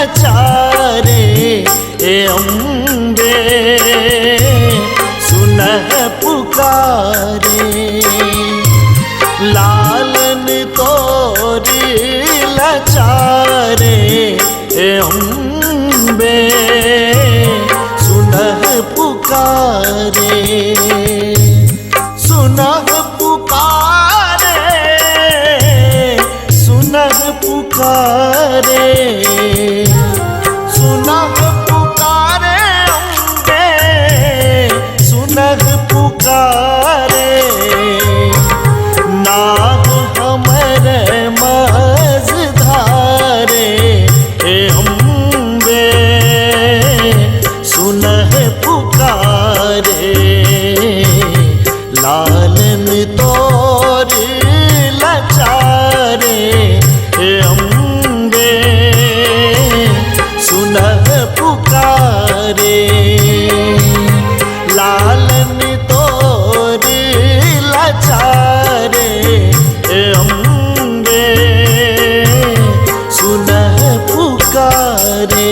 लाचारे अम्बे सुनह पुकारे। लालन तोरी लाचारे अम्बे सुनह पुकारे। सुनह पुकारे सुनह पुकारे सुनह पुकारे अम्बे सुनह पुकारे। नाग हमर मझधारे अम्बे सुनह पुकारे। लालन तोरी लाचारे अम्बे सुनह पुकारे। लालन तोरी लाचारे अम्बे सुनह पुकारे।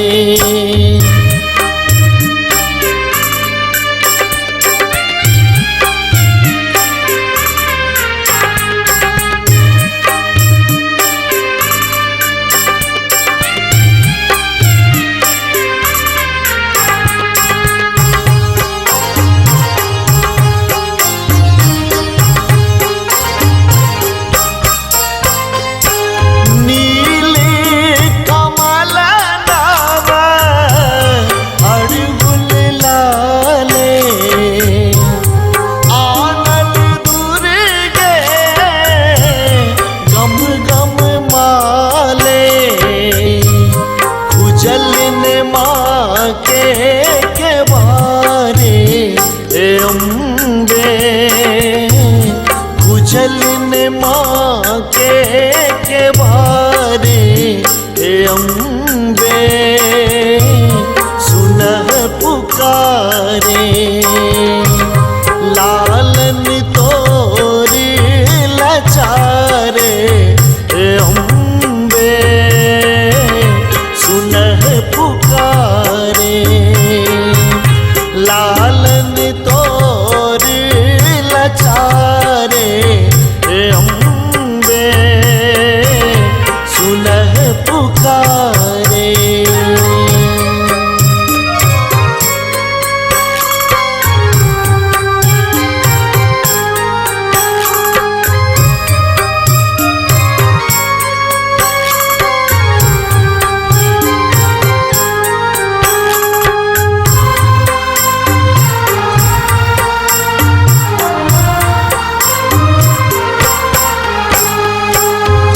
के बारे अम्बे खुजलन माँ के बारे अम्बे सुनह पुकारे। लालन तोरी लाचारे अम्बे सुनह पुकारे। लालन तोरी लाचारे अम्बे सुनह पुकारे।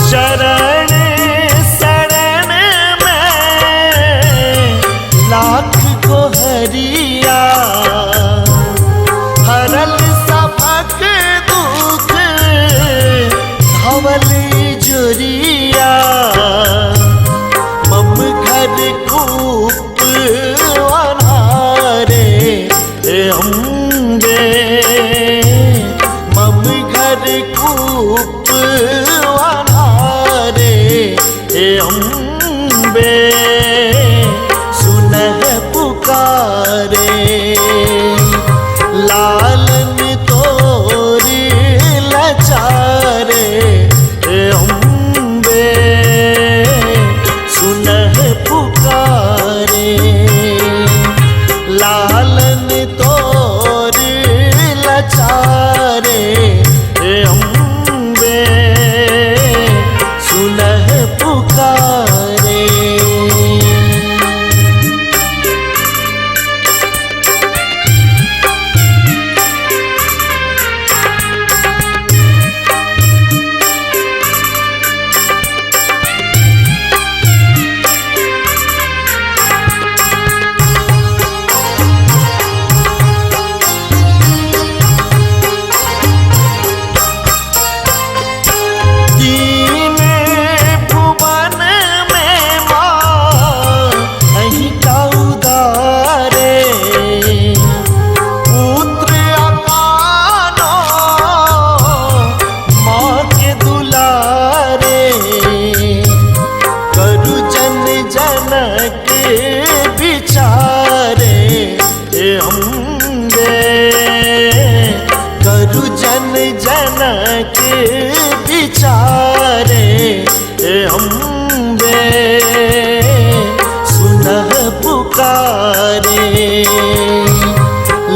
शरण शरण में लाख को हरिया हरल सबक दुख धवल जुरिया। मम घर कूप अनारे अम्बे मम घर कूप अम्बे सुनह पुकारे। लालन तोरी लाचारे अम्बे सुनह पुकारे।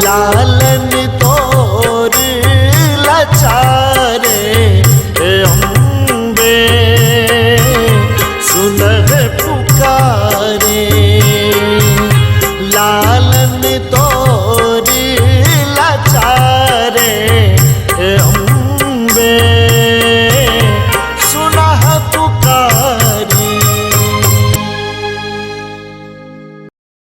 लालन तोर लाचारे अम्बे सुनह पुकारे।